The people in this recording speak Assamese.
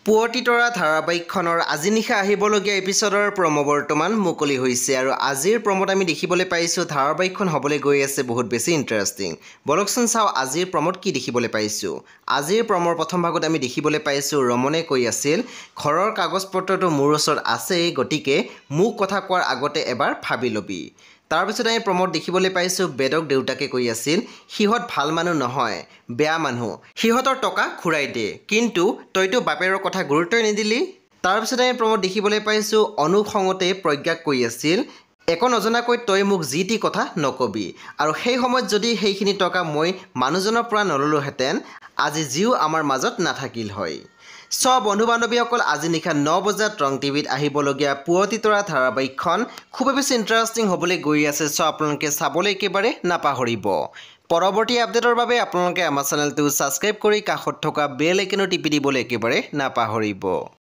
পুৱতি তৰা ধাৰাবাহিকখনৰ আজি নিশা আহিবলগীয়া এপিছডৰ প্ৰমো বৰ্তমান মুকলি হৈছে আৰু আজিৰ প্ৰমোত আমি দেখিবলৈ পাইছোঁ ধাৰাবাহিকখন হ'বলৈ গৈ আছে বহুত বেছি ইণ্টাৰেষ্টিং। বলকচোন চাওঁ আজিৰ প্ৰমোত কি দেখিবলৈ পাইছোঁ। আজিৰ প্ৰমৰ প্ৰথম ভাগত আমি দেখিবলৈ পাইছোঁ ৰমনে কৈ আছিল ঘৰৰ কাগজ পত্ৰটো মোৰ ওচৰত আছেই, গতিকে মোক কথা কোৱাৰ আগতে এবাৰ ভাবি ল'বি। তাৰপিছত আমি প্ৰমোত দেখিবলৈ পাইছোঁ বেদক দেউতাকে কৈ আছিল সিহঁত ভাল মানুহ নহয়, বেয়া মানুহ, সিহঁতৰ টকা ঘূৰাই দে, কিন্তু তইতো বাপেৰৰ কথা গুৰুত্বই নিদিলি। তাৰপিছত আমি প্ৰমোত দেখিবলৈ পাইছোঁ অনুপ খঙতে প্ৰজ্ঞাক কৈ আছিল একো নজনাকৈ তই মোক যি টি কথা নকবি, আৰু সেই সময়ত যদি সেইখিনি টকা মই মানুহজনৰ পৰা নললোহেঁতেন আজি জিও আমাৰ মাজত নাথাকিল হয়। বন্ধু বান্ধৱীসকল, আজি নিশা 9 বজাত ৰং টিভিত আহিবলগীয়া পুৱতি তৰা ধাৰাবাহিকখন খুবেই বেছি ইণ্টাৰেষ্টিং হ'বলৈ গৈ আছে। আপোনালোকে চাবলৈ একেবাৰে নাপাহৰিব। পৰৱৰ্তী আপডেটৰ বাবে আপোনালোকে আমাৰ চেনেলটো ছাবস্ক্ৰাইব কৰি কাষত থকা বেল আইকনো টিপি দিবলৈ একেবাৰে নাপাহৰিব।